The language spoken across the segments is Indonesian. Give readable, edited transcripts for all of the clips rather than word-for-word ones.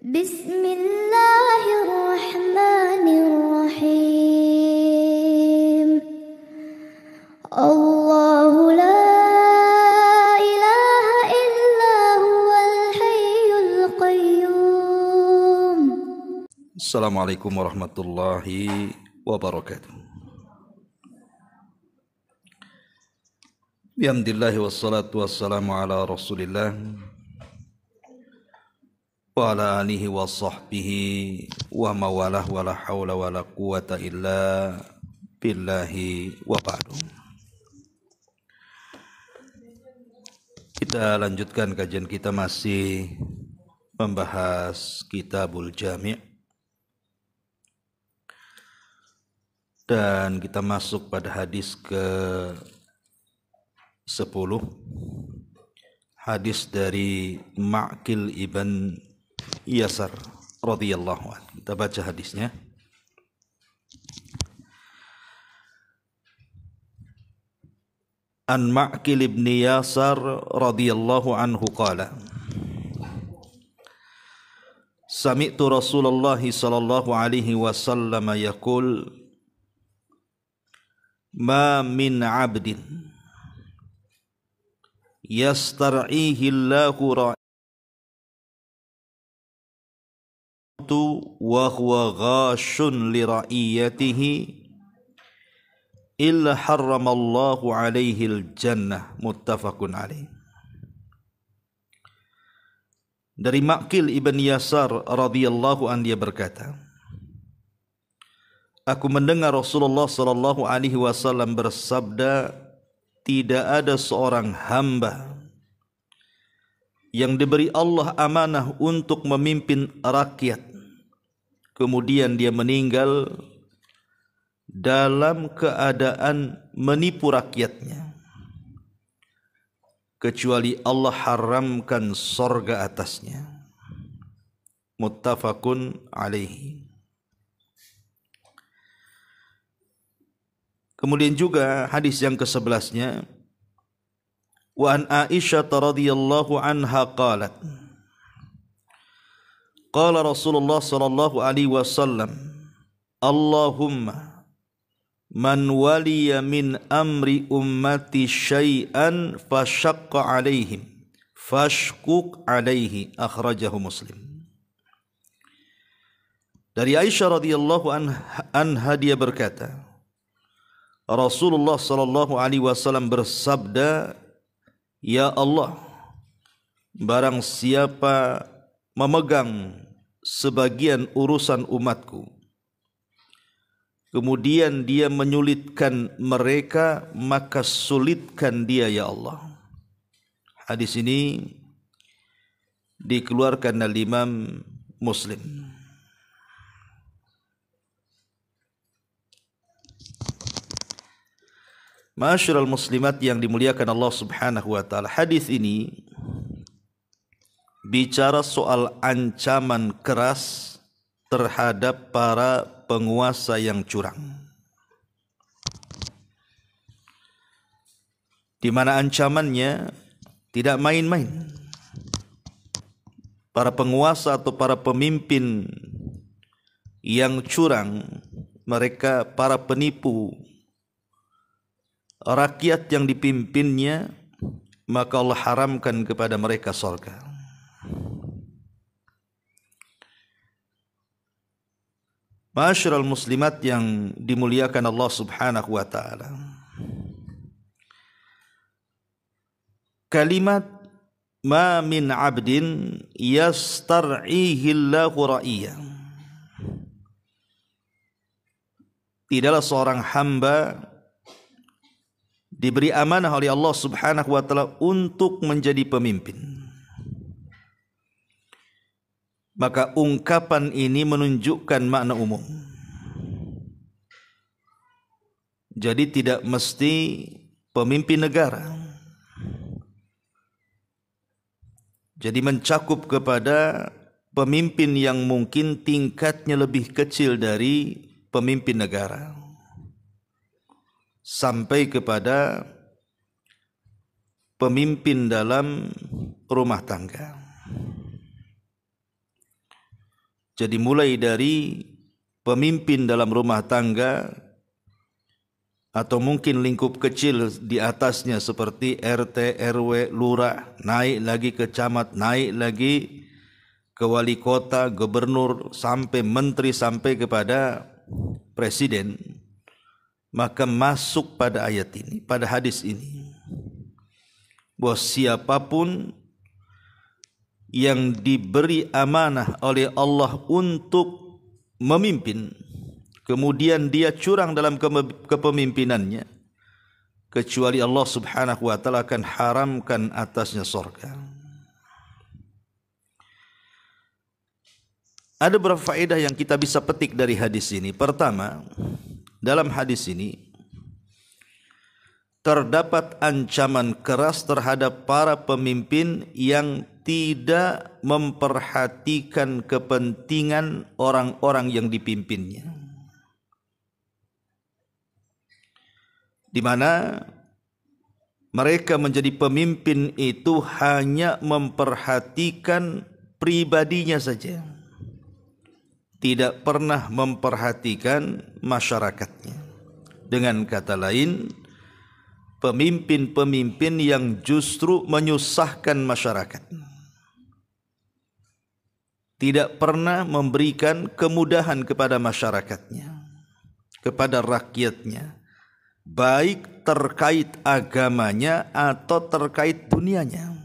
Bismillahirrahmanirrahim. Allahu la ilaha illa huwal hayyul qayyum. Assalamualaikum warahmatullahi wabarakatuh. Bihamdillahi wassalatu wassalamu ala rasulillah wa ala alihi wa sahbihi wa mawalah wa la hawla wa la quwata illa billahi wa ba'du. Kita lanjutkan kajian kita, masih membahas Kitabul Jami', dan kita masuk pada hadis ke-10, hadis dari Ma'qil ibn Yasar radhiyallahu anhu. Kita baca hadisnya. An Ma'qil ibn Yasar radhiyallahu anhu qala, sami'tu Rasulullah sallallahu alaihi wasallam yaqul, ma min 'abdin yastar'ihi Allahu ra'iyatu wa huwa ghashun li ra'iyatihi illa harramallahu alaihi al-jannah, muttafaqun alaih. Dari Ma'qil ibn Yasar radhiyallahu anhu, dia berkata, aku mendengar Rasulullah sallallahu alaihi wasallam bersabda, tidak ada seorang hamba yang diberi Allah amanah untuk memimpin rakyat, kemudian dia meninggal dalam keadaan menipu rakyatnya, kecuali Allah haramkan sorga atasnya. Muttafaqun alaihi. Kemudian juga hadis yang ke-11-nya, wa an Aisyah radhiyallahu anha qalat, qala Rasulullah sallallahu alaihi wasallam, Allahumma man waliya min amri ummati syai'an fashaqqa alaihim fashquq alaihi, akhrajahu Muslim. Dari Aisyah radhiyallahu anha, dia berkata, Rasulullah sallallahu alaihi wasallam bersabda, ya Allah, barang siapa memegang sebagian urusan umatku, kemudian dia menyulitkan mereka, maka sulitkan dia ya Allah. Hadis ini dikeluarkan oleh Imam Muslim. Ma'asyiral muslimat yang dimuliakan Allah Subhanahu wa taala, hadis ini bicara soal ancaman keras terhadap para penguasa yang curang, di mana ancamannya tidak main-main. Para penguasa atau para pemimpin yang curang, mereka para penipu rakyat yang dipimpinnya, maka Allah haramkan kepada mereka surga. Ma'asyiral muslimat yang dimuliakan Allah Subhanahu wa taala, kalimat ma min 'abdin yastar'ihi Allahu ra'iyah, tidaklah seorang hamba diberi amanah oleh Allah Subhanahu wa taala untuk menjadi pemimpin. Maka ungkapan ini menunjukkan makna umum. Jadi tidak mesti pemimpin negara. Jadi mencakup kepada pemimpin yang mungkin tingkatnya lebih kecil dari pemimpin negara, sampai kepada pemimpin dalam rumah tangga. Jadi mulai dari pemimpin dalam rumah tangga atau mungkin lingkup kecil di atasnya seperti RT, RW, lurah, naik lagi ke camat, naik lagi ke wali kota, gubernur, sampai menteri, sampai kepada presiden, maka masuk pada ayat ini, pada hadis ini, bahwa siapapun yang diberi amanah oleh Allah untuk memimpin, kemudian dia curang dalam kepemimpinannya, kecuali Allah subhanahu wa ta'ala akan haramkan atasnya surga. Ada beberapa faedah yang kita bisa petik dari hadis ini. Pertama, dalam hadis ini terdapat ancaman keras terhadap para pemimpin yang tidak memperhatikan kepentingan orang-orang yang dipimpinnya, di mana mereka menjadi pemimpin itu hanya memperhatikan pribadinya saja, tidak pernah memperhatikan masyarakatnya. Dengan kata lain, pemimpin-pemimpin yang justru menyusahkan masyarakat, tidak pernah memberikan kemudahan kepada masyarakatnya, kepada rakyatnya, baik terkait agamanya atau terkait dunianya.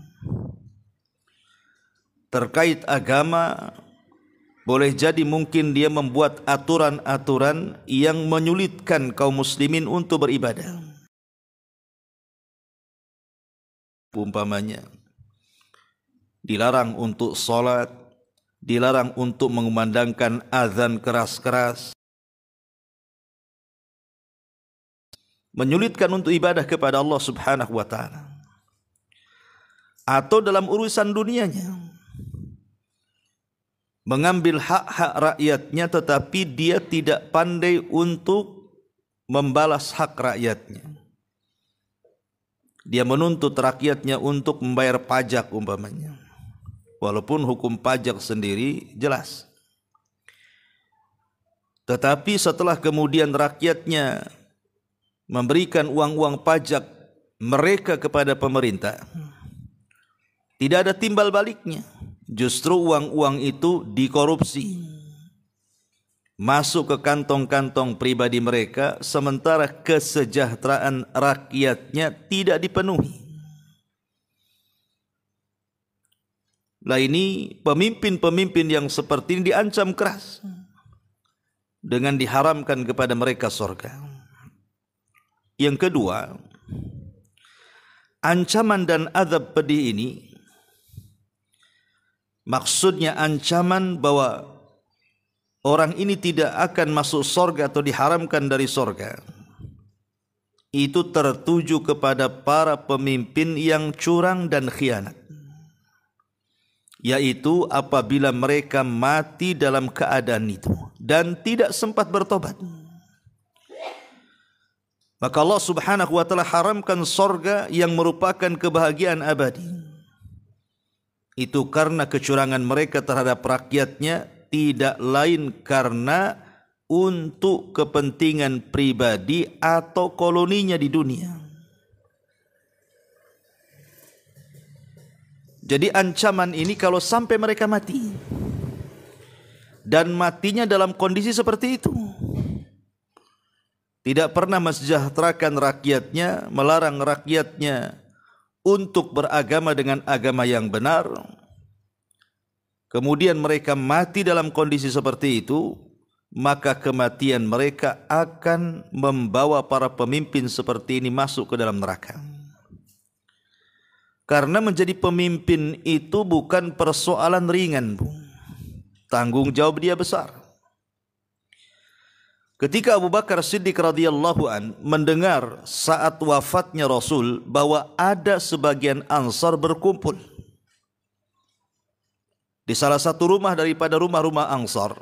Terkait agama, boleh jadi mungkin dia membuat aturan-aturan yang menyulitkan kaum muslimin untuk beribadah. Umpamanya, dilarang untuk sholat, dilarang untuk mengumandangkan azan keras-keras, menyulitkan untuk ibadah kepada Allah subhanahu wa ta'ala. Atau dalam urusan dunianya, mengambil hak-hak rakyatnya tetapi dia tidak pandai untuk membalas hak rakyatnya. Dia menuntut rakyatnya untuk membayar pajak umpamanya, walaupun hukum pajak sendiri jelas. Tetapi setelah kemudian rakyatnya memberikan uang-uang pajak mereka kepada pemerintah, tidak ada timbal baliknya. Justru uang-uang itu dikorupsi, masuk ke kantong-kantong pribadi mereka, sementara kesejahteraan rakyatnya tidak dipenuhi. Lah ini pemimpin-pemimpin yang seperti ini diancam keras dengan diharamkan kepada mereka surga. Yang kedua, ancaman dan azab pedih ini maksudnya ancaman bahwa orang ini tidak akan masuk surga atau diharamkan dari surga. Itu tertuju kepada para pemimpin yang curang dan khianat, yaitu apabila mereka mati dalam keadaan itu dan tidak sempat bertobat, maka Allah subhanahu wa ta'ala haramkan surga yang merupakan kebahagiaan abadi. Itu karena kecurangan mereka terhadap rakyatnya, tidak lain karena untuk kepentingan pribadi atau koloninya di dunia. Jadi ancaman ini kalau sampai mereka mati, dan matinya dalam kondisi seperti itu, tidak pernah mensejahterakan rakyatnya, melarang rakyatnya untuk beragama dengan agama yang benar, kemudian mereka mati dalam kondisi seperti itu, maka kematian mereka akan membawa para pemimpin seperti ini masuk ke dalam neraka. Karena menjadi pemimpin itu bukan persoalan ringan, Bu. Tanggung jawab dia besar. Ketika Abu Bakar Siddiq radhiyallahu an mendengar saat wafatnya Rasul bahwa ada sebagian Ansar berkumpul di salah satu rumah daripada rumah-rumah Ansar,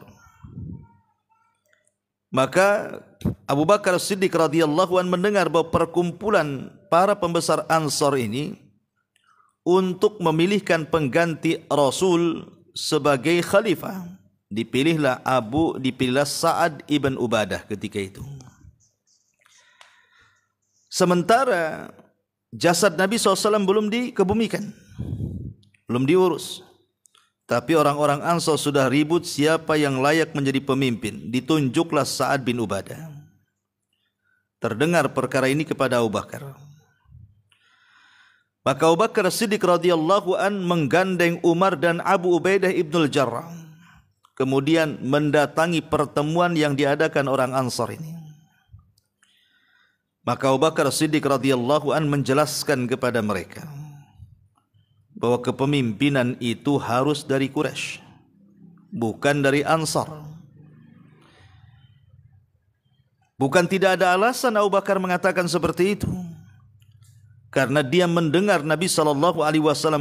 maka Abu Bakar Siddiq radhiyallahu an mendengar bahwa perkumpulan para pembesar Ansar ini untuk memilihkan pengganti Rasul sebagai khalifah, dipilihlah Sa'ad ibn Ubadah ketika itu. Sementara jasad Nabi SAW belum dikebumikan, belum diurus. Tapi orang-orang Ansar sudah ribut siapa yang layak menjadi pemimpin. Ditunjuklah Sa'ad bin Ubadah. Terdengar perkara ini kepada Abu Bakar. Maka Abu Bakar Siddiq radhiyallahu an menggandeng Umar dan Abu Ubaidah ibnul Jarrah. Kemudian mendatangi pertemuan yang diadakan orang Ansar ini. Maka Abu Bakar Siddiq radhiyallahu an menjelaskan kepada mereka bahwa kepemimpinan itu harus dari Quraisy, bukan dari Ansar. Bukan tidak ada alasan Abu Bakar mengatakan seperti itu, karena dia mendengar Nabi SAW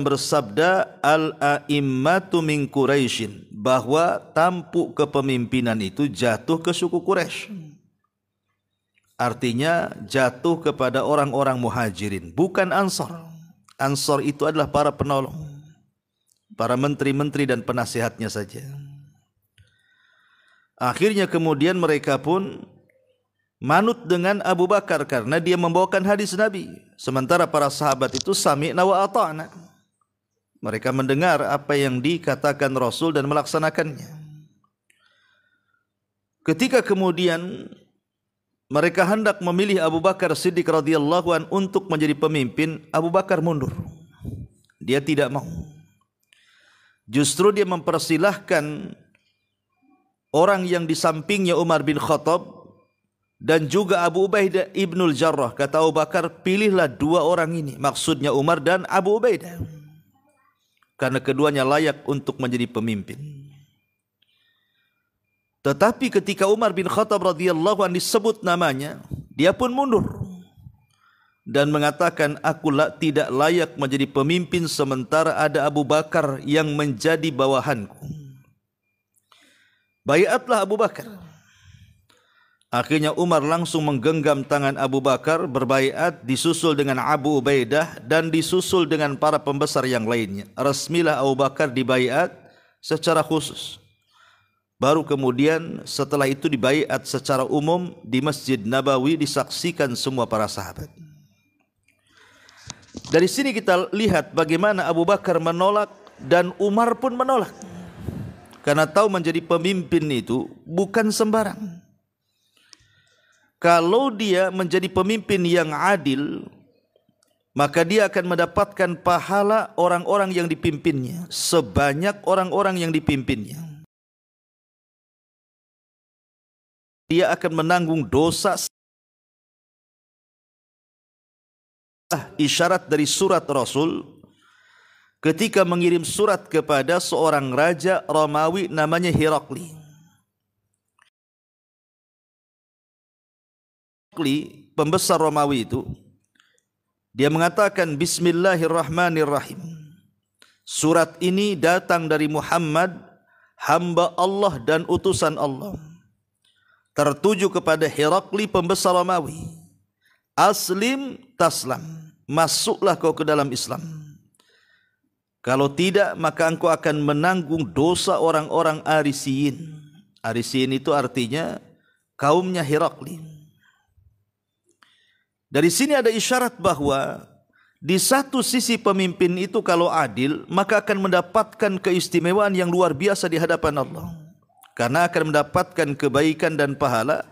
bersabda, al-a'immatu min Quraisyin, bahwa tampuk kepemimpinan itu jatuh ke suku Quraisy. Artinya jatuh kepada orang-orang muhajirin, bukan Ansar. Ansar itu adalah para penolong, para menteri-menteri dan penasihatnya saja. Akhirnya kemudian mereka pun manut dengan Abu Bakar karena dia membawakan hadis Nabi. Sementara para sahabat itu sami'na wa ata'na. Mereka mendengar apa yang dikatakan Rasul dan melaksanakannya. Ketika kemudian mereka hendak memilih Abu Bakar Siddiq radhiyallahu an untuk menjadi pemimpin, Abu Bakar mundur. Dia tidak mau. Justru dia mempersilahkan orang yang di sampingnya Umar bin Khattab dan juga Abu Ubaidah ibnul Jarrah. Kata Abu Bakar, pilihlah dua orang ini. Maksudnya Umar dan Abu Ubaidah. Karena keduanya layak untuk menjadi pemimpin. Tetapi ketika Umar bin Khattab radhiyallahu anhu disebut namanya, dia pun mundur dan mengatakan, aku tidak layak menjadi pemimpin sementara ada Abu Bakar yang menjadi bawahanku. Baiatlah Abu Bakar. Akhirnya Umar langsung menggenggam tangan Abu Bakar, berbaiat, disusul dengan Abu Ubaidah dan disusul dengan para pembesar yang lainnya. Resmilah Abu Bakar dibaiat secara khusus. Baru kemudian setelah itu dibaiat secara umum di Masjid Nabawi, disaksikan semua para sahabat. Dari sini kita lihat bagaimana Abu Bakar menolak dan Umar pun menolak. Karena tahu menjadi pemimpin itu bukan sembarang. Kalau dia menjadi pemimpin yang adil, maka dia akan mendapatkan pahala orang-orang yang dipimpinnya sebanyak orang-orang yang dipimpinnya. Dia akan menanggung dosa. Isyarat dari surat Rasul ketika mengirim surat kepada seorang raja Romawi namanya Herakli. Pembesar Romawi itu, dia mengatakan Bismillahirrahmanirrahim. Surat ini datang dari Muhammad, hamba Allah dan utusan Allah, tertuju kepada Herakli pembesar Romawi. Aslim taslam, masuklah kau ke dalam Islam. Kalau tidak, maka engkau akan menanggung dosa orang-orang Arisiyin. Arisiyin itu artinya kaumnya Herakli. Dari sini ada isyarat bahwa di satu sisi pemimpin itu kalau adil, maka akan mendapatkan keistimewaan yang luar biasa di hadapan Allah. Karena akan mendapatkan kebaikan dan pahala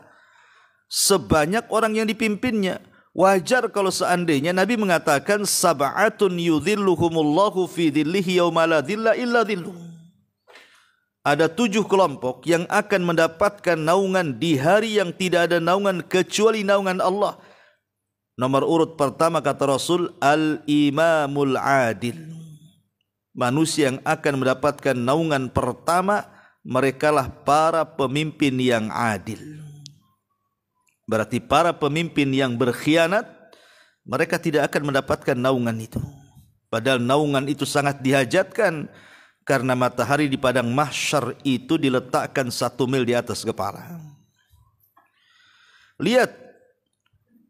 sebanyak orang yang dipimpinnya. Wajar kalau seandainya Nabi mengatakan sab'atun yudhilluhumullahu fi dhillihi yauma la dhilla illa dhilluh. Ada 7 kelompok yang akan mendapatkan naungan di hari yang tidak ada naungan kecuali naungan Allah. Nomor urut pertama kata Rasul, al-imamul adil. Manusia yang akan mendapatkan naungan pertama, merekalah para pemimpin yang adil. Berarti para pemimpin yang berkhianat, mereka tidak akan mendapatkan naungan itu. Padahal naungan itu sangat dihajatkan, karena matahari di padang mahsyar itu diletakkan 1 mil di atas kepala. Lihat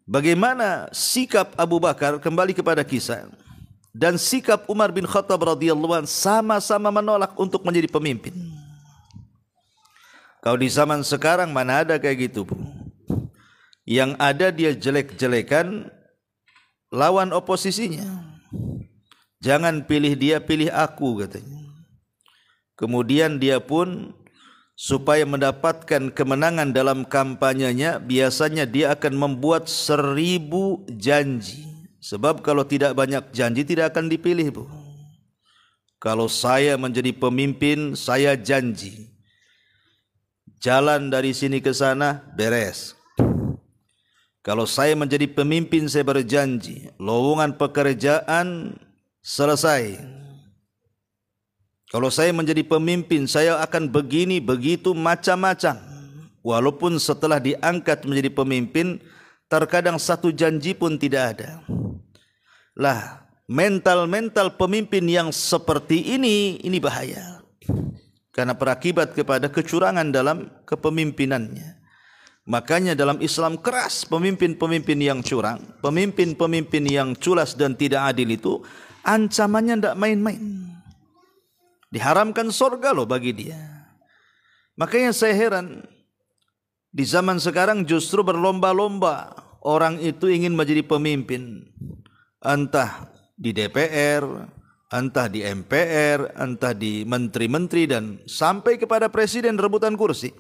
bagaimana sikap Abu Bakar, kembali kepada kisah, dan sikap Umar bin Khattab radhiyallahu anhu sama-sama menolak untuk menjadi pemimpin. Kalau di zaman sekarang mana ada kayak gitu, Bu? Yang ada dia jelek-jelekan lawan oposisinya. Jangan pilih dia, pilih aku, katanya. Kemudian dia pun supaya mendapatkan kemenangan dalam kampanyenya, biasanya dia akan membuat 1000 janji. Sebab kalau tidak banyak janji tidak akan dipilih, Bu. Kalau saya menjadi pemimpin, saya janji jalan dari sini ke sana beres. Kalau saya menjadi pemimpin, saya berjanji lowongan pekerjaan selesai. Kalau saya menjadi pemimpin, saya akan begini, begitu, macam-macam. Walaupun setelah diangkat menjadi pemimpin, terkadang satu janji pun tidak ada. Lah, mental-mental pemimpin yang seperti ini bahaya. Karena berakibat kepada kecurangan dalam kepemimpinannya. Makanya dalam Islam keras pemimpin-pemimpin yang curang, pemimpin-pemimpin yang culas dan tidak adil itu ancamannya tidak main-main. Diharamkan surga loh bagi dia. Makanya saya heran, di zaman sekarang justru berlomba-lomba orang itu ingin menjadi pemimpin. Entah di DPR, entah di MPR, entah di menteri-menteri dan sampai kepada presiden rebutan kursi.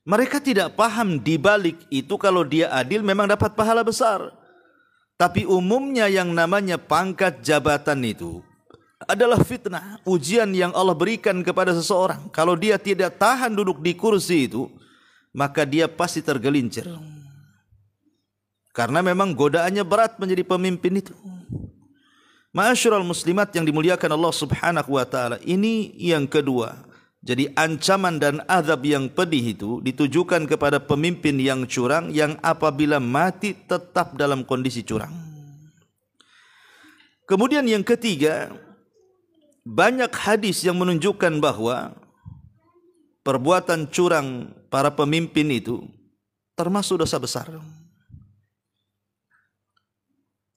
Mereka tidak paham di balik itu kalau dia adil memang dapat pahala besar. Tapi umumnya yang namanya pangkat jabatan itu adalah fitnah, ujian yang Allah berikan kepada seseorang. Kalau dia tidak tahan duduk di kursi itu, maka dia pasti tergelincir. Karena memang godaannya berat menjadi pemimpin itu. Ma'asyiral muslimat yang dimuliakan Allah Subhanahu wa taala, ini yang kedua. Jadi ancaman dan azab yang pedih itu ditujukan kepada pemimpin yang curang, yang apabila mati tetap dalam kondisi curang. Kemudian yang ketiga, banyak hadis yang menunjukkan bahwa perbuatan curang para pemimpin itu termasuk dosa besar.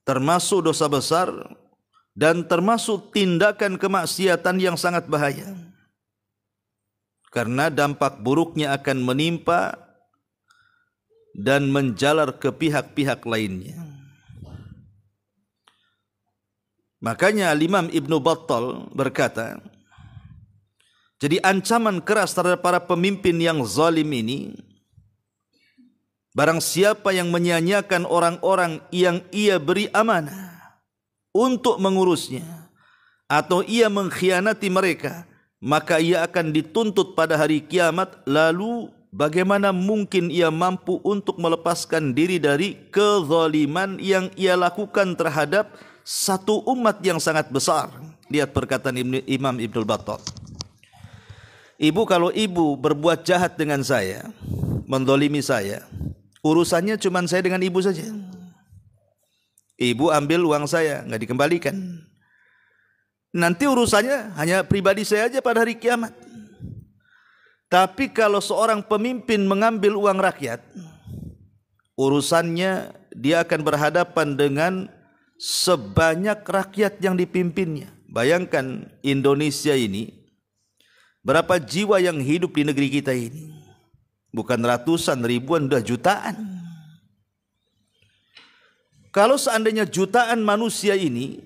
Termasuk dosa besar dan termasuk tindakan kemaksiatan yang sangat bahaya. Karena dampak buruknya akan menimpa dan menjalar ke pihak-pihak lainnya. Makanya Imam Ibnu Battal berkata, jadi ancaman keras terhadap para pemimpin yang zalim ini, barang siapa yang menyia-nyiakan orang-orang yang ia beri amanah untuk mengurusnya, atau ia mengkhianati mereka, maka ia akan dituntut pada hari kiamat. Lalu bagaimana mungkin ia mampu untuk melepaskan diri dari kezaliman yang ia lakukan terhadap satu umat yang sangat besar? Lihat perkataan Imam Ibnu Battal. Ibu, kalau ibu berbuat jahat dengan saya, mendolimi saya, urusannya cuma saya dengan ibu saja. Ibu ambil uang saya, nggak dikembalikan. Nanti urusannya hanya pribadi saya aja pada hari kiamat. Tapi kalau seorang pemimpin mengambil uang rakyat, urusannya dia akan berhadapan dengan sebanyak rakyat yang dipimpinnya. Bayangkan Indonesia ini, berapa jiwa yang hidup di negeri kita ini? Bukan ratusan, ribuan, sudah jutaan. Kalau seandainya jutaan manusia ini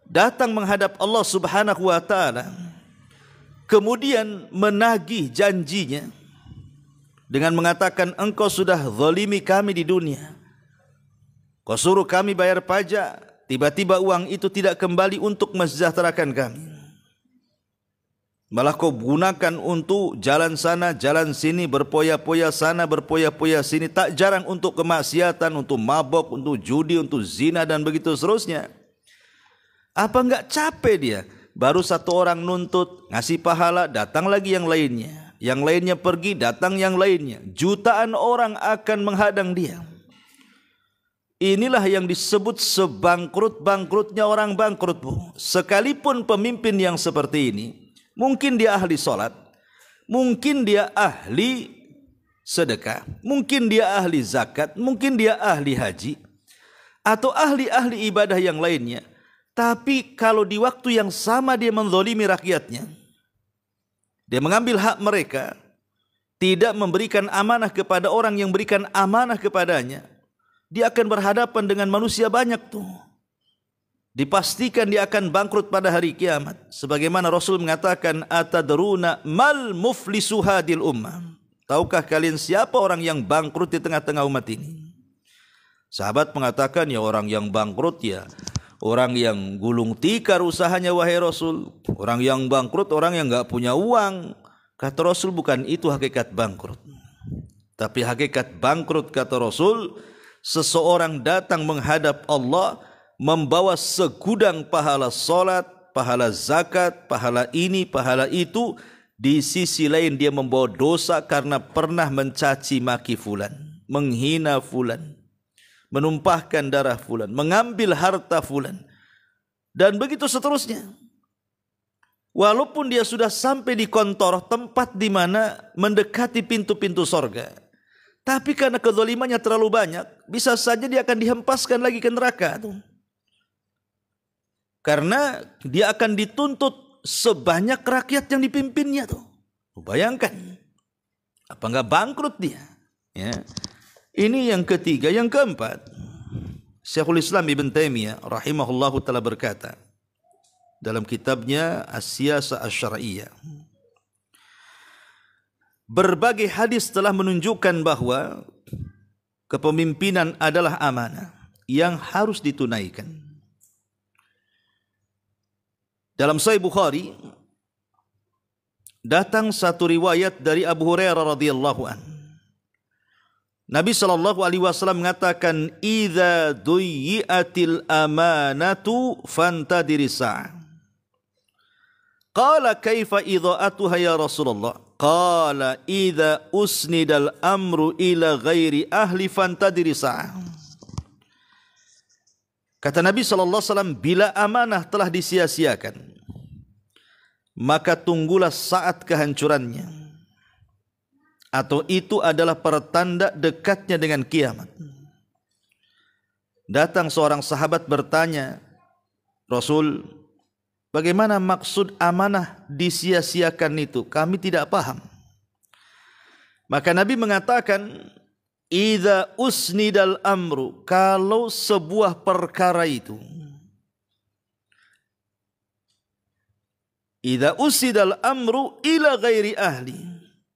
datang menghadap Allah Subhanahu wa taala, kemudian menagih janjinya dengan mengatakan, engkau sudah zalimi kami di dunia, kau suruh kami bayar pajak, tiba-tiba uang itu tidak kembali untuk mensejahterakan kami, malah kau gunakan untuk jalan sana, jalan sini, berpoya-poya sana, berpoya-poya sini, tak jarang untuk kemaksiatan, untuk mabok, untuk judi, untuk zina dan begitu seterusnya. Apa enggak capek dia? Baru satu orang nuntut, ngasih pahala, datang lagi yang lainnya. Yang lainnya pergi, datang yang lainnya. Jutaan orang akan menghadang dia. Inilah yang disebut sebangkrut-bangkrutnya orang bangkrut, Bu. Sekalipun pemimpin yang seperti ini, mungkin dia ahli sholat, mungkin dia ahli sedekah, mungkin dia ahli zakat, mungkin dia ahli haji, atau ahli-ahli ibadah yang lainnya. Tapi kalau di waktu yang sama dia menzalimi rakyatnya, Dia mengambil hak mereka, tidak memberikan amanah kepada orang yang berikan amanah kepadanya. Dia akan berhadapan dengan manusia banyak tuh. Dipastikan dia akan bangkrut pada hari kiamat. Sebagaimana Rasul mengatakan, atadruna mal muflisu hadil ummah. Tahukah kalian siapa orang yang bangkrut di tengah-tengah umat ini? Sahabat mengatakan, ya orang yang bangkrut ya orang yang gulung tikar usahanya wahai Rasul. Orang yang bangkrut orang yang enggak punya uang. Kata Rasul, bukan itu hakikat bangkrut. Tapi hakikat bangkrut kata Rasul, seseorang datang menghadap Allah membawa segudang pahala salat, pahala zakat, pahala ini, pahala itu. Di sisi lain dia membawa dosa karena pernah mencaci maki fulan, menghina fulan, menumpahkan darah fulan, mengambil harta fulan, dan begitu seterusnya. Walaupun dia sudah sampai di kontor, tempat di mana mendekati pintu-pintu sorga, tapi karena kezalimannya terlalu banyak, bisa saja dia akan dihempaskan lagi ke neraka. Karena dia akan dituntut sebanyak rakyat yang dipimpinnya tuh. Bayangkan, apa enggak bangkrut dia? Ya. Ini yang ketiga. Yang keempat, Syekhul Islam Ibn Taimiyah rahimahullahu taala berkata dalam kitabnya As-Siyasah Asy-Syar'iyyah, berbagai hadis telah menunjukkan bahwa kepemimpinan adalah amanah yang harus ditunaikan. Dalam Sahih Bukhari datang satu riwayat dari Abu Hurairah radhiyallahu an. Nabi sallallahu alaihi wasallam mengatakan, "Idza duyyi'atil amanatu fantadhiris sa'ah." Qala kaifa idha'atuha ya Rasulullah? Qala idza usnidal amru ila ghairi ahli fantadhiris sa'ah. Kata Nabi sallallahu alaihi wasallam, bila amanah telah disia-siakan, maka tunggulah saat kehancurannya. Atau itu adalah pertanda dekatnya dengan kiamat. Datang seorang sahabat bertanya, Rasul, bagaimana maksud amanah disia-siakan itu? Kami tidak paham. Maka Nabi mengatakan, idza usnidal amru, kalau sebuah perkara itu, idza usnidal amru ila ghairi ahli,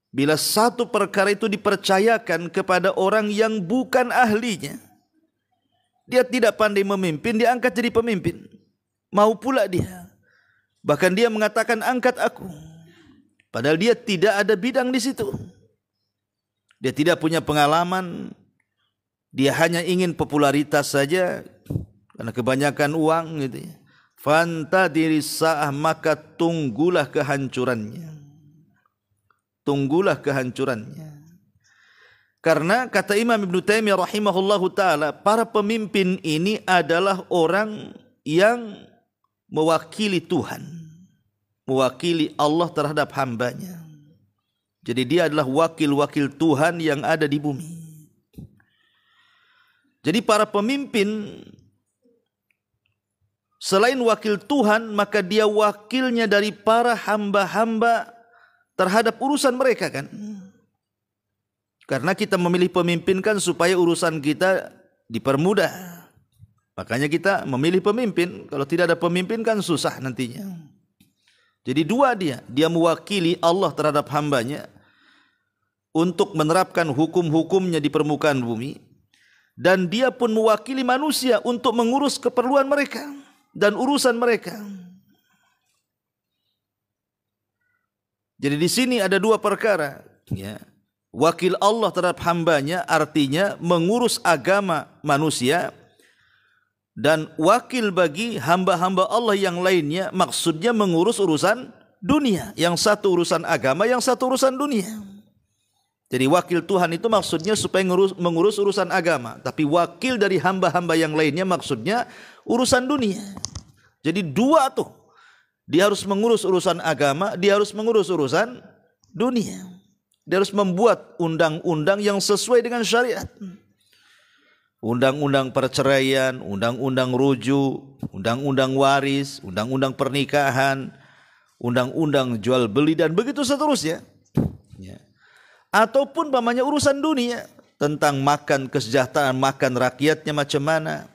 bila satu perkara itu dipercayakan kepada orang yang bukan ahlinya, dia tidak pandai memimpin, diangkat jadi pemimpin, mau pula dia, bahkan dia mengatakan angkat aku, padahal dia tidak ada bidang di situ. Dia tidak punya pengalaman, dia hanya ingin popularitas saja karena kebanyakan uang gitu ya. Fantadhiris sa'ah, maka tunggulah kehancurannya. Tunggulah kehancurannya. Karena kata Imam Ibn Taimiyah rahimahullahu taala, para pemimpin ini adalah orang yang mewakili Tuhan, mewakili Allah terhadap hambanya. Jadi dia adalah wakil-wakil Tuhan yang ada di bumi. Jadi para pemimpin selain wakil Tuhan, maka dia wakilnya dari para hamba-hamba terhadap urusan mereka kan. Karena kita memilih pemimpin kan supaya urusan kita dipermudah. Makanya kita memilih pemimpin. Kalau tidak ada pemimpin kan susah nantinya. Jadi dua dia mewakili Allah terhadap hambanya untuk menerapkan hukum-hukumnya di permukaan bumi, dan dia pun mewakili manusia untuk mengurus keperluan mereka dan urusan mereka. Jadi di sini ada dua perkara, ya. Wakil Allah terhadap hambanya artinya mengurus agama manusia, dan wakil bagi hamba-hamba Allah yang lainnya maksudnya mengurus urusan dunia. Yang satu urusan agama, yang satu urusan dunia. Jadi wakil Tuhan itu maksudnya supaya mengurus urusan agama, tapi wakil dari hamba-hamba yang lainnya maksudnya urusan dunia. Jadi dua tuh, dia harus mengurus urusan agama, dia harus mengurus urusan dunia. Dia harus membuat undang-undang yang sesuai dengan syariat. Undang-undang perceraian, undang-undang rujuk, undang-undang waris, undang-undang pernikahan, undang-undang jual beli dan begitu seterusnya. Ya. Ataupun pamannya urusan dunia, tentang makan, kesejahteraan makan rakyatnya macam mana,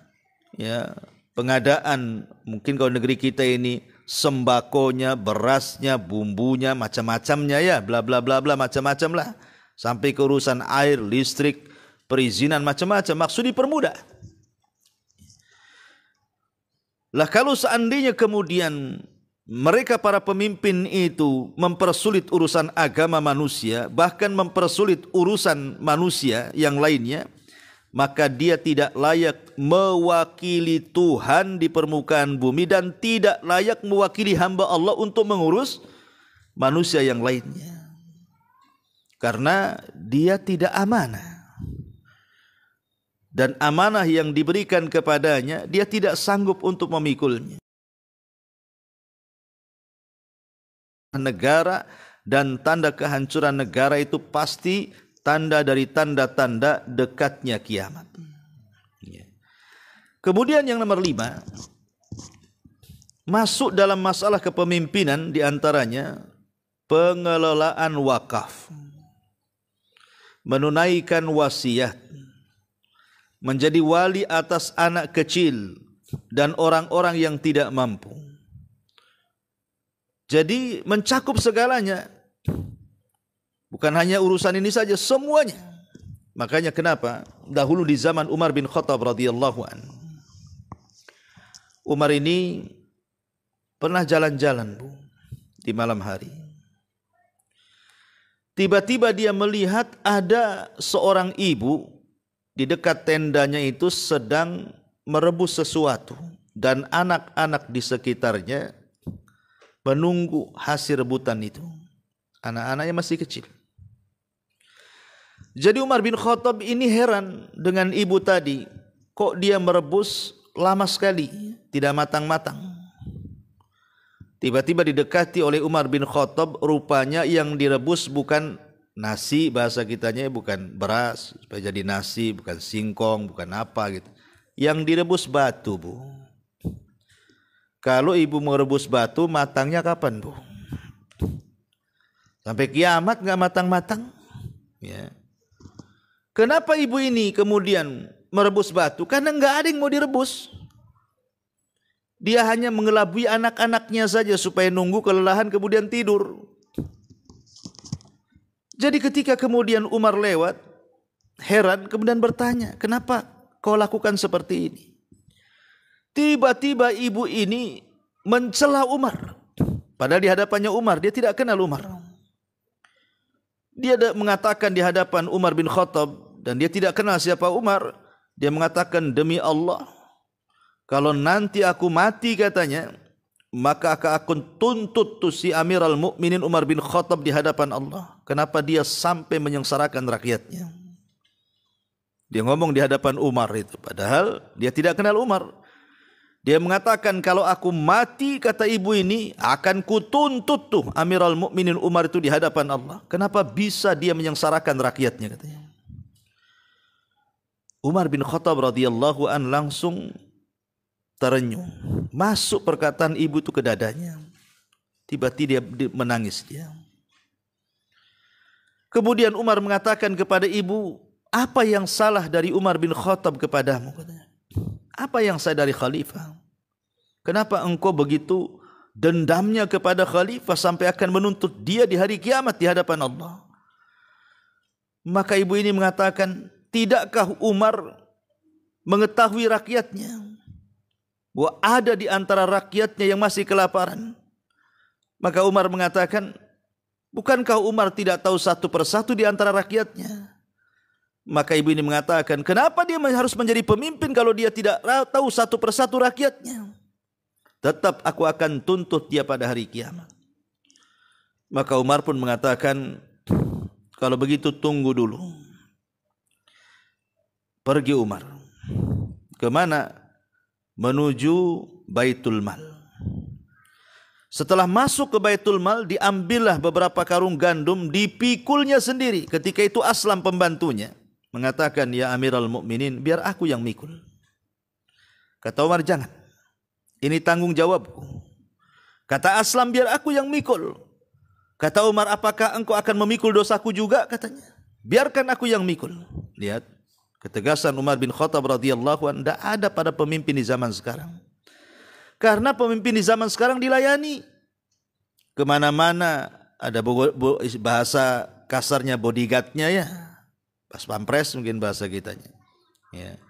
ya, pengadaan mungkin kalau negeri kita ini sembakonya, berasnya, bumbunya, macam-macamnya, ya, bla bla bla bla, macam-macam lah, sampai ke urusan air, listrik, perizinan, macam-macam, maksud dipermudah. Lah kalau seandainya kemudian mereka para pemimpin itu mempersulit urusan agama manusia, bahkan mempersulit urusan manusia yang lainnya, maka dia tidak layak mewakili Tuhan di permukaan bumi dan tidak layak mewakili hamba Allah untuk mengurus manusia yang lainnya. Karena dia tidak amanah. Dan amanah yang diberikan kepadanya, dia tidak sanggup untuk memikulnya. Negara dan tanda kehancuran negara itu pasti tanda dari tanda-tanda dekatnya kiamat. Kemudian yang nomor 5, masuk dalam masalah kepemimpinan diantaranya pengelolaan wakaf, menunaikan wasiat, menjadi wali atas anak kecil dan orang-orang yang tidak mampu. Jadi mencakup segalanya. Bukan hanya urusan ini saja, semuanya. Makanya kenapa dahulu di zaman Umar bin Khattab radhiyallahu an, Umar ini pernah jalan-jalan, Bu, di malam hari. Tiba-tiba dia melihat ada seorang ibu di dekat tendanya itu sedang merebus sesuatu dan anak-anak di sekitarnya menunggu hasil rebutan itu. Anak-anaknya masih kecil. Jadi Umar bin Khattab ini heran dengan ibu tadi. Kok dia merebus lama sekali, tidak matang-matang. Tiba-tiba didekati oleh Umar bin Khattab, rupanya yang direbus bukan nasi, bahasa kitanya bukan beras supaya jadi nasi, bukan singkong, bukan apa gitu. Yang direbus batu, Bu. Kalau ibu merebus batu, matangnya kapan, Bu? Sampai kiamat nggak matang-matang. Ya. Kenapa ibu ini kemudian merebus batu? Karena nggak ada yang mau direbus. Dia hanya mengelabui anak-anaknya saja supaya nunggu kelelahan kemudian tidur. Jadi ketika kemudian Umar lewat, heran kemudian bertanya, kenapa kau lakukan seperti ini? Tiba-tiba ibu ini mencela Umar. Padahal di hadapannya Umar, dia tidak kenal Umar. Dia mengatakan di hadapan Umar bin Khattab, dan dia tidak kenal siapa Umar. Dia mengatakan, demi Allah, kalau nanti aku mati katanya, maka akan tuntut tu si Amirul Mukminin Umar bin Khattab di hadapan Allah. Kenapa dia sampai menyengsarakan rakyatnya? Dia ngomong di hadapan Umar itu, padahal dia tidak kenal Umar. Dia mengatakan, kalau aku mati, kata ibu ini, akan kutuntut tuh Amirul Mukminin Umar itu di hadapan Allah. Kenapa bisa dia menyengsarakan rakyatnya, katanya. Umar bin Khattab radhiyallahu an langsung terenyuh. Masuk perkataan ibu itu ke dadanya. Tiba-tiba dia menangis dia. Kemudian Umar mengatakan kepada ibu, apa yang salah dari Umar bin Khattab kepadamu, katanya. Apa yang saya dari khalifah? Kenapa engkau begitu dendamnya kepada khalifah sampai akan menuntut dia di hari kiamat di hadapan Allah? Maka ibu ini mengatakan, tidakkah Umar mengetahui rakyatnya bahwa ada di antara rakyatnya yang masih kelaparan? Maka Umar mengatakan, bukankah Umar tidak tahu satu persatu di antara rakyatnya? Maka ibu ini mengatakan, kenapa dia harus menjadi pemimpin kalau dia tidak tahu satu persatu rakyatnya? Tetap aku akan tuntut dia pada hari kiamat. Maka Umar pun mengatakan, kalau begitu tunggu dulu. Pergi Umar. Kemana? Menuju Baitul Mal. Setelah masuk ke Baitul Mal, diambillah beberapa karung gandum, dipikulnya sendiri. Ketika itu Aslam pembantunya mengatakan, ya Amirul Mukminin, biar aku yang mikul. Kata Umar, jangan. Ini tanggung jawabku. Kata Aslam, biar aku yang mikul. Kata Umar, apakah engkau akan memikul dosaku juga? Katanya, biarkan aku yang mikul. Lihat ketegasan Umar bin Khattab radhiyallahu anhu. Tidak ada pada pemimpin di zaman sekarang. Karena pemimpin di zaman sekarang dilayani. Kemana-mana ada bahasa kasarnya bodyguardnya ya. Pas pampres mungkin bahasa kitanya. Ya.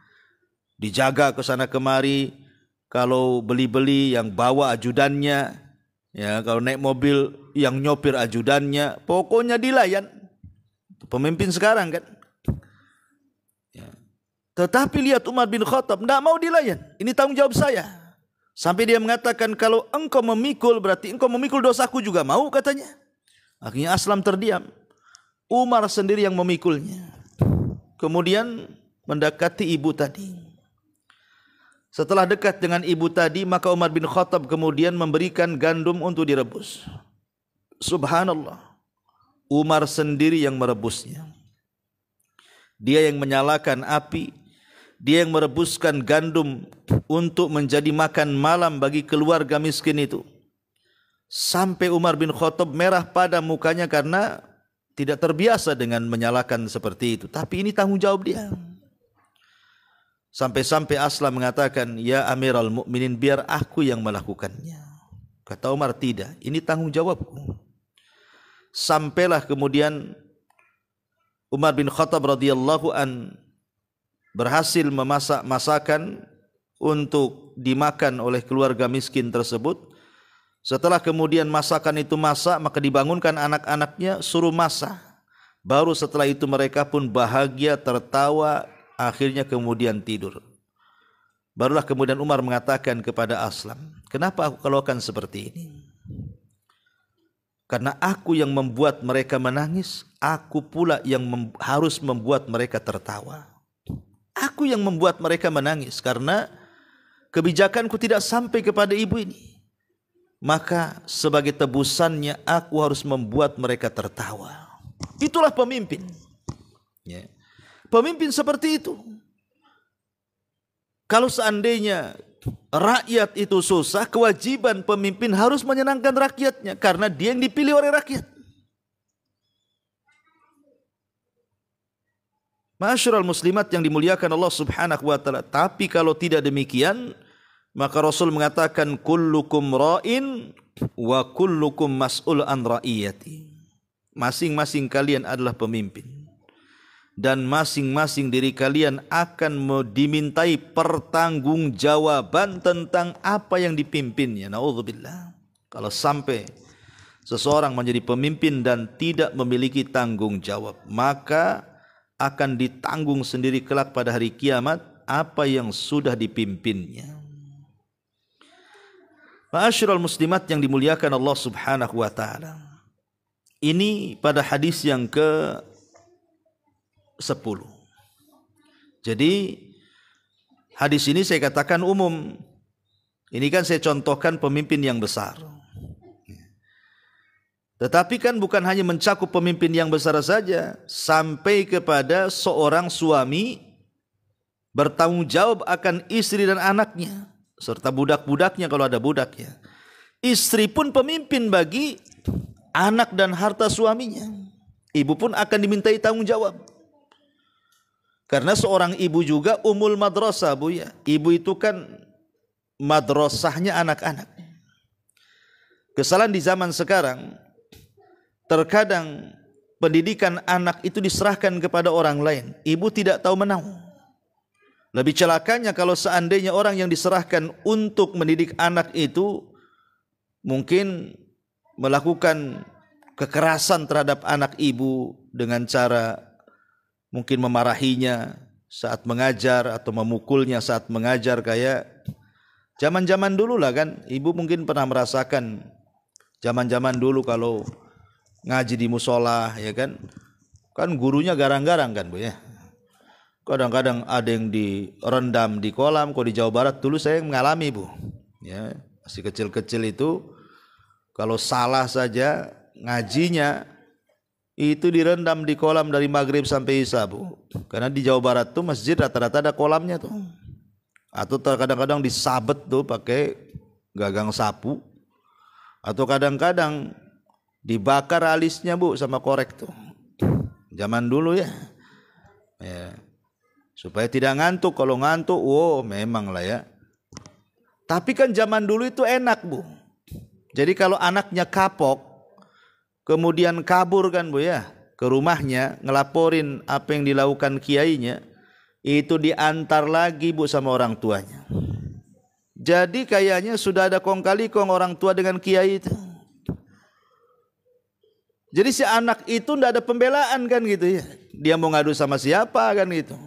Dijaga ke sana kemari. Kalau beli-beli yang bawa ajudannya. Ya, kalau naik mobil yang nyopir ajudannya, pokoknya dilayan. Pemimpin sekarang kan. Ya. Tetapi lihat Umar bin Khattab tidak mau dilayan. Ini tanggung jawab saya. Sampai dia mengatakan, kalau engkau memikul berarti engkau memikul dosaku juga, mau katanya. Akhirnya Aslam terdiam. Umar sendiri yang memikulnya. Kemudian mendekati ibu tadi. Setelah dekat dengan ibu tadi, maka Umar bin Khattab kemudian memberikan gandum untuk direbus. Subhanallah. Umar sendiri yang merebusnya. Dia yang menyalakan api. Dia yang merebuskan gandum untuk menjadi makan malam bagi keluarga miskin itu. Sampai Umar bin Khattab merah pada mukanya karena tidak terbiasa dengan menyalakan seperti itu. Tapi ini tanggung jawab dia. Sampai-sampai Aslam mengatakan, ya Amiral Mukminin, biar aku yang melakukannya. Kata Umar, tidak, ini tanggung jawabku. Sampailah kemudian Umar bin Khattab radhiyallahu an berhasil memasak masakan untuk dimakan oleh keluarga miskin tersebut. Setelah kemudian masakan itu masak, maka dibangunkan anak-anaknya, suruh masak. Baru setelah itu mereka pun bahagia, tertawa, akhirnya kemudian tidur. Barulah kemudian Umar mengatakan kepada Aslam, kenapa aku lakukan seperti ini? Karena aku yang membuat mereka menangis, aku pula yang harus membuat mereka tertawa. Aku yang membuat mereka menangis karena kebijakanku tidak sampai kepada ibu ini. Maka sebagai tebusannya aku harus membuat mereka tertawa. Itulah pemimpin. Ya. Pemimpin seperti itu. Kalau seandainya rakyat itu susah, kewajiban pemimpin harus menyenangkan rakyatnya karena dia yang dipilih oleh rakyat. Ma'asyiral muslimat yang dimuliakan Allah Subhanahu wa taala. Tapi kalau tidak demikian, maka Rasul mengatakan kullukum ra'in wa kullukum mas'ul an ra'iyati. Masing-masing kalian adalah pemimpin. Dan masing-masing diri kalian akan dimintai pertanggungjawaban tentang apa yang dipimpinnya. Na'udzubillah. Kalau sampai seseorang menjadi pemimpin dan tidak memiliki tanggung jawab, maka akan ditanggung sendiri kelak pada hari kiamat apa yang sudah dipimpinnya. Ma'asyiral muslimat yang dimuliakan Allah Subhanahu wa taala. Ini pada hadis yang ke-10. Jadi hadis ini saya katakan umum. Ini kan saya contohkan pemimpin yang besar. Tetapi kan bukan hanya mencakup pemimpin yang besar saja, sampai kepada seorang suami bertanggung jawab akan istri dan anaknya, serta budak-budaknya kalau ada budaknya. Istri pun pemimpin bagi anak dan harta suaminya. Ibu pun akan dimintai tanggung jawab. Karena seorang ibu juga umul madrasah, Bu ya. Ibu itu kan madrasahnya anak-anak. Kesalahan di zaman sekarang, terkadang pendidikan anak itu diserahkan kepada orang lain. Ibu tidak tahu menahu. Lebih celakanya kalau seandainya orang yang diserahkan untuk mendidik anak itu mungkin melakukan kekerasan terhadap anak ibu dengan cara mungkin memarahinya saat mengajar atau memukulnya saat mengajar, kayak zaman-zaman dulu lah kan. Ibu mungkin pernah merasakan zaman-zaman dulu kalau ngaji di musola, ya kan. Kan gurunya garang-garang kan, Bu ya. Kadang-kadang ada yang direndam di kolam. Kalau di Jawa Barat dulu saya mengalami, Bu. Ya, masih kecil-kecil itu kalau salah saja ngajinya itu direndam di kolam dari maghrib sampai isya, Bu. Karena di Jawa Barat tuh masjid rata-rata ada kolamnya tuh. Atau kadang-kadang disabet tuh pakai gagang sapu. Atau kadang-kadang dibakar alisnya Bu sama korek tuh. Zaman dulu ya. Supaya tidak ngantuk. Kalau ngantuk, memang lah ya. Tapi kan zaman dulu itu enak Bu. Jadi kalau anaknya kapok, kemudian kabur kan Bu ya, ke rumahnya, ngelaporin apa yang dilakukan kiainya, itu diantar lagi Bu sama orang tuanya. Jadi kayaknya sudah ada kong kali kong orang tua dengan kiai itu. Jadi si anak itu ndak ada pembelaan kan gitu ya. Dia mau ngadu sama siapa kan gitu.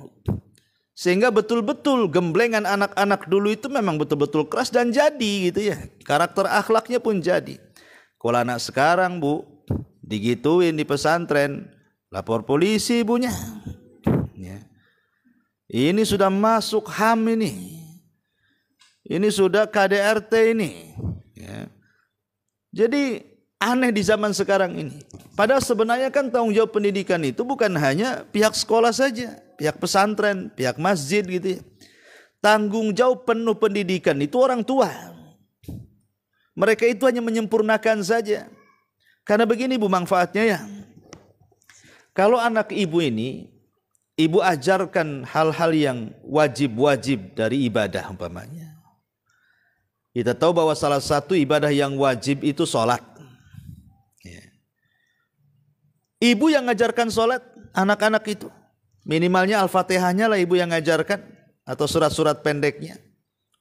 Sehingga betul-betul gemblengan anak-anak dulu itu memang betul-betul keras dan jadi gitu ya. Karakter akhlaknya pun jadi. Kalau anak sekarang Bu, digituin di pesantren, lapor polisi ibunya. Ya. Ini sudah masuk HAM ini. Ini sudah KDRT ini. Ya. Jadi aneh di zaman sekarang ini. Padahal sebenarnya kan tanggung jawab pendidikan itu bukan hanya pihak sekolah saja, pihak pesantren, pihak masjid gitu ya. Tanggung jawab penuh pendidikan itu orang tua. Mereka itu hanya menyempurnakan saja. Karena begini Bu manfaatnya ya. Kalau anak ibu ini, ibu ajarkan hal-hal yang wajib-wajib dari ibadah umpamanya. Kita tahu bahwa salah satu ibadah yang wajib itu sholat. Ibu yang ngajarkan sholat anak-anak itu. Minimalnya Al-Fatihahnya lah ibu yang ngajarkan. Atau surat-surat pendeknya.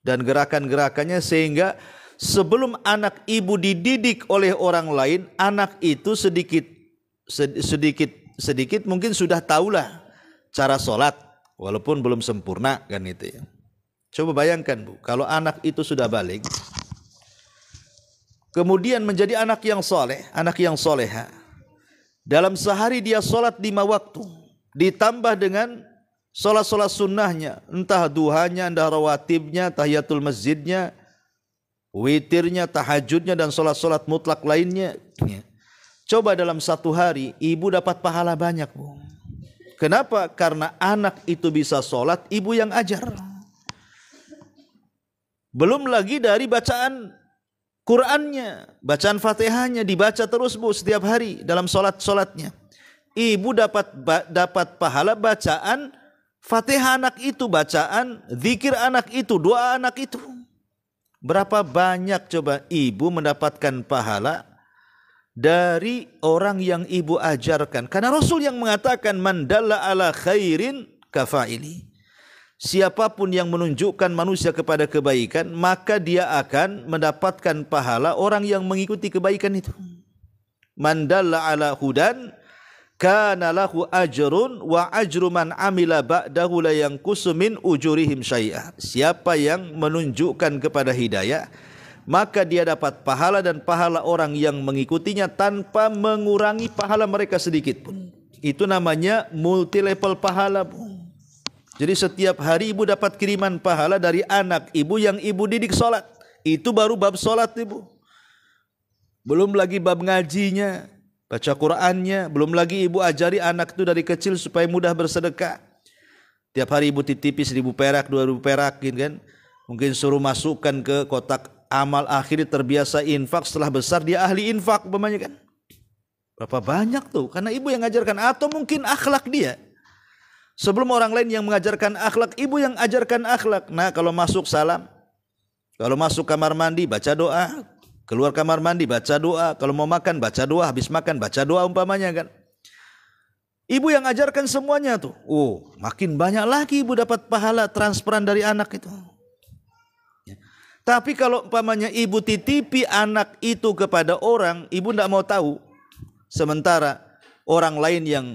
Dan gerakan-gerakannya sehingga sebelum anak ibu dididik oleh orang lain, anak itu sedikit mungkin sudah tahulah cara sholat. Walaupun belum sempurna kan itu ya. Coba bayangkan Bu, kalau anak itu sudah balik, kemudian menjadi anak yang soleh, anak yang soleha. Dalam sehari dia sholat 5 waktu, ditambah dengan sholat-sholat sunnahnya, entah duhanya, entah rawatibnya, tahiyatul masjidnya, witirnya, tahajudnya, dan sholat-sholat mutlak lainnya. Coba dalam satu hari, ibu dapat pahala banyak Bu. Kenapa? Karena anak itu bisa sholat, ibu yang ajar. Belum lagi dari bacaan Qurannya, bacaan Fatihahnya dibaca terus Bu setiap hari dalam sholatnya. Ibu dapat pahala bacaan Fatihah anak itu, bacaan zikir anak itu, doa anak itu. Berapa banyak coba ibu mendapatkan pahala dari orang yang ibu ajarkan. Karena Rasul yang mengatakan man dalla ala khairin kafaili. Siapapun yang menunjukkan manusia kepada kebaikan, maka dia akan mendapatkan pahala orang yang mengikuti kebaikan itu. Man dalla ala hudan kana lahu ajrun wa ajru man amila ba'dahu la yanqusu min ujurihim syai'a. Siapa yang menunjukkan kepada hidayah, maka dia dapat pahala dan pahala orang yang mengikutinya tanpa mengurangi pahala mereka sedikit pun. Itu namanya multi level pahala Bu. Jadi setiap hari ibu dapat kiriman pahala dari anak ibu yang ibu didik sholat. Itu baru bab sholat ibu. Belum lagi bab ngajinya, baca Qurannya. Belum lagi ibu ajari anak itu dari kecil supaya mudah bersedekah. Tiap hari ibu titipi 1.000 perak, 2.000 perak gitu kan. Mungkin suruh masukkan ke kotak amal, akhirnya terbiasa infak. Setelah besar dia ahli infak umpamanya kan. Berapa banyak tuh, karena ibu yang ngajarkan. Atau mungkin akhlak dia. Sebelum orang lain yang mengajarkan akhlak, ibu yang ajarkan akhlak. Nah, kalau masuk salam, kalau masuk kamar mandi baca doa, keluar kamar mandi baca doa, kalau mau makan baca doa, habis makan baca doa umpamanya kan. Ibu yang ajarkan semuanya tuh. Makin banyak lagi ibu dapat pahala transferan dari anak itu. Tapi kalau umpamanya ibu titipi anak itu kepada orang, ibu tidak mau tahu. Sementara orang lain yang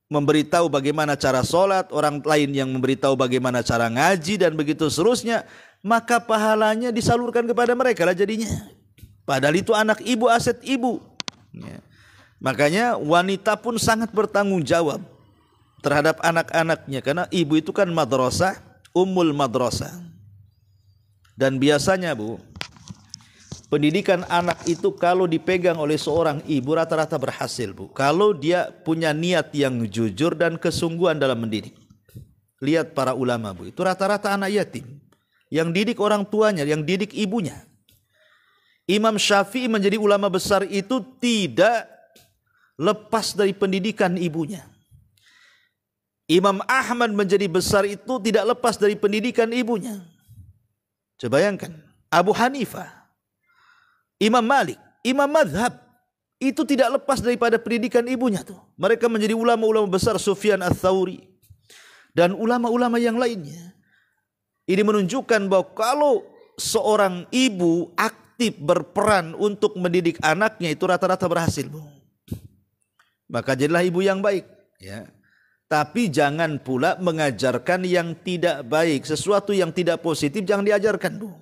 memberitahu bagaimana cara sholat, orang lain yang memberitahu bagaimana cara ngaji dan begitu seterusnya, maka pahalanya disalurkan kepada mereka lah jadinya. Padahal itu anak ibu, aset ibu. Makanya wanita pun sangat bertanggung jawab terhadap anak-anaknya, karena ibu itu kan madrasah, ummul madrasah. Dan biasanya Bu, pendidikan anak itu kalau dipegang oleh seorang ibu rata-rata berhasil Bu. Kalau dia punya niat yang jujur dan kesungguhan dalam mendidik. Lihat para ulama Bu, itu rata-rata anak yatim. Yang didik orang tuanya, yang didik ibunya. Imam Syafi'i menjadi ulama besar itu tidak lepas dari pendidikan ibunya. Imam Ahmad menjadi besar itu tidak lepas dari pendidikan ibunya. Coba bayangkan, Abu Hanifah, Imam Malik, Imam Madhab, itu tidak lepas daripada pendidikan ibunya tuh. Mereka menjadi ulama-ulama besar, Sufyan Ats-Tsauri dan ulama-ulama yang lainnya. Ini menunjukkan bahwa kalau seorang ibu aktif berperan untuk mendidik anaknya itu rata-rata berhasil, Bu. Maka jadilah ibu yang baik, ya. Tapi jangan pula mengajarkan yang tidak baik, sesuatu yang tidak positif jangan diajarkan, Bu.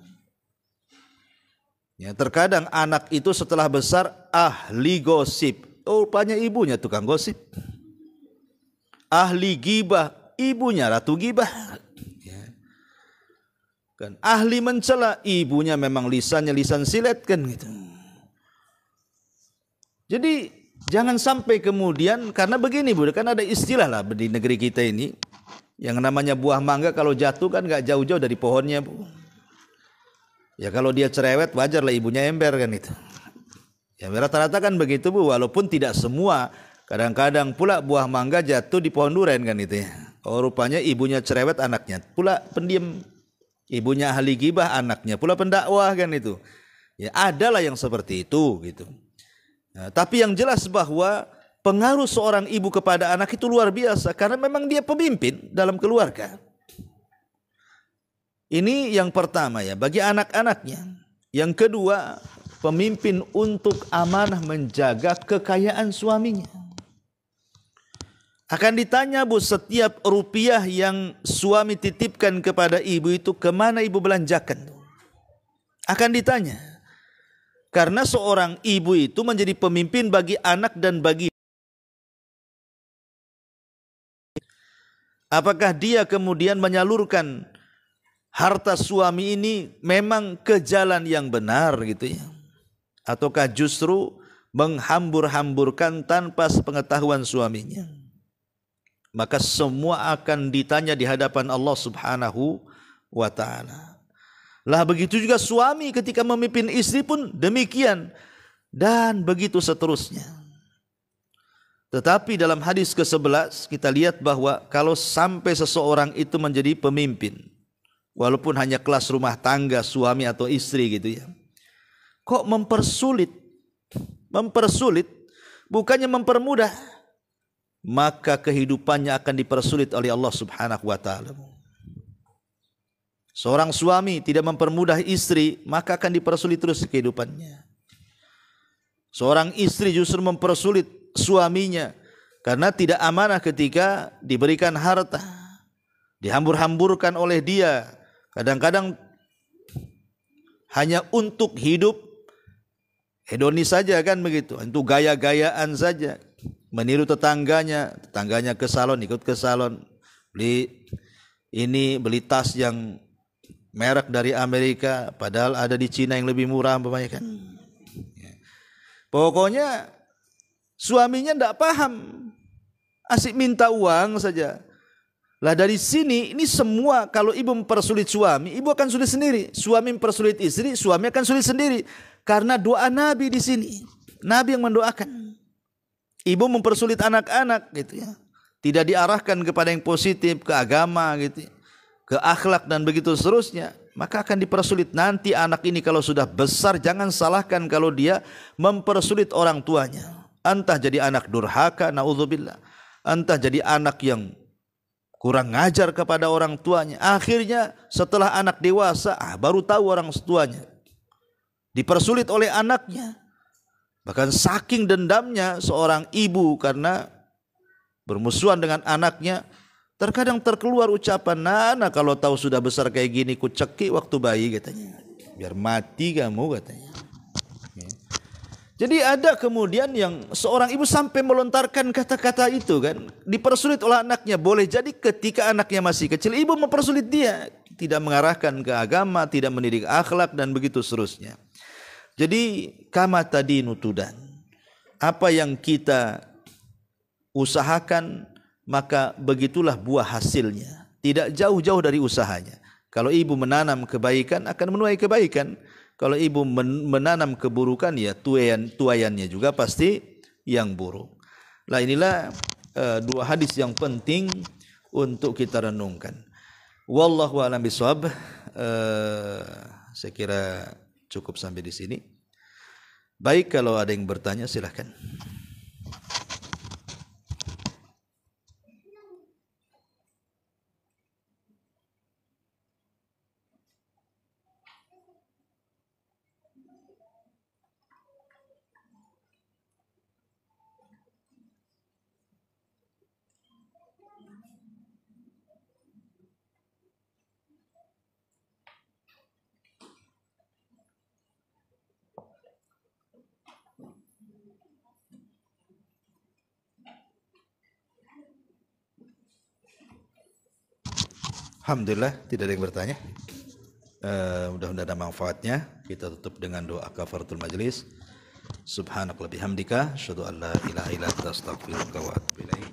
Ya, terkadang anak itu setelah besar ahli gosip. Oh, rupanya ibunya tukang gosip. Ahli gibah, ibunya ratu gibah. Ya. Kan ahli mencela, ibunya memang lisannya lisan silet kan gitu. Jadi jangan sampai kemudian, karena begini Bu, kan ada istilah lah di negeri kita ini yang namanya buah mangga kalau jatuh kan nggak jauh-jauh dari pohonnya, Bu. Ya kalau dia cerewet wajarlah ibunya ember kan itu. Ya rata-rata kan begitu, Bu, walaupun tidak semua. Kadang-kadang pula buah mangga jatuh di pohon duren kan itu ya. Oh, rupanya ibunya cerewet, anaknya pula pendiam. Ibunya ahli gibah, anaknya pula pendakwah kan itu. Ya adalah yang seperti itu gitu. Nah, tapi yang jelas bahwa pengaruh seorang ibu kepada anak itu luar biasa karena memang dia pemimpin dalam keluarga. Ini yang pertama ya, bagi anak-anaknya. Yang kedua, pemimpin untuk amanah menjaga kekayaan suaminya. Akan ditanya, Bu, setiap rupiah yang suami titipkan kepada ibu itu kemana ibu belanjakan? Akan ditanya. Karena seorang ibu itu menjadi pemimpin bagi anak dan bagi. Apakah dia kemudian menyalurkan harta suami ini memang ke jalan yang benar gitu ya? Ataukah justru menghambur-hamburkan tanpa sepengetahuan suaminya? Maka semua akan ditanya di hadapan Allah Subhanahu wa ta'ala. Lah begitu juga suami ketika memimpin istri pun demikian. Dan begitu seterusnya. Tetapi dalam hadis ke-11 kita lihat bahwa kalau sampai seseorang itu menjadi pemimpin, walaupun hanya kelas rumah tangga suami atau istri gitu ya, kok mempersulit, bukannya mempermudah, maka kehidupannya akan dipersulit oleh Allah Subhanahu wa ta'ala. Seorang suami tidak mempermudah istri, maka akan dipersulit terus kehidupannya. Seorang istri justru mempersulit suaminya karena tidak amanah ketika diberikan harta, dihambur-hamburkan oleh dia. Kadang-kadang hanya untuk hidup hedonis saja kan begitu, untuk gaya-gayaan saja, meniru tetangganya ke salon, ikut ke salon, beli tas yang merek dari Amerika, padahal ada di Cina yang lebih murah umpamanya kan. Pokoknya suaminya tidak paham, asik minta uang saja. Lah dari sini ini semua, kalau ibu mempersulit suami, ibu akan sulit sendiri. Suami mempersulit istri, suami akan sulit sendiri. Karena doa Nabi di sini, Nabi yang mendoakan. Ibu mempersulit anak-anak gitu ya, tidak diarahkan kepada yang positif, ke agama gitu ya, ke akhlak dan begitu seterusnya, maka akan dipersulit. Nanti anak ini kalau sudah besar, jangan salahkan kalau dia mempersulit orang tuanya. Entah jadi anak durhaka, naudzubillah, entah jadi anak yang kurang ngajar kepada orang tuanya. Akhirnya setelah anak dewasa, baru tahu orang tuanya. Dipersulit oleh anaknya. Bahkan saking dendamnya seorang ibu karena bermusuhan dengan anaknya, terkadang terkeluar ucapan, "Nana kalau tahu sudah besar kayak gini, ku cekik waktu bayi," katanya. "Biar mati kamu," katanya. Jadi ada kemudian yang seorang ibu sampai melontarkan kata-kata itu kan, dipersulit oleh anaknya. Boleh jadi ketika anaknya masih kecil, ibu mempersulit dia, tidak mengarahkan ke agama, tidak mendidik akhlak dan begitu seterusnya. Jadi kama tadinu tudan. Apa yang kita usahakan, maka begitulah buah hasilnya. Tidak jauh-jauh dari usahanya. Kalau ibu menanam kebaikan, akan menuai kebaikan. Kalau ibu menanam keburukan, ya tuayannya juga pasti yang buruk. Nah, inilah dua hadis yang penting untuk kita renungkan. Wallahu a'lam bishawab. Saya kira cukup sampai di sini. Baik, kalau ada yang bertanya silahkan. Alhamdulillah tidak ada yang bertanya. Mudah-mudahan ada manfaatnya. Kita tutup dengan doa kafaratul majlis. Subhanakallahumma bihamdika asyhadu an la ilaha illa anta astaghfiruka wa atubu ilaik.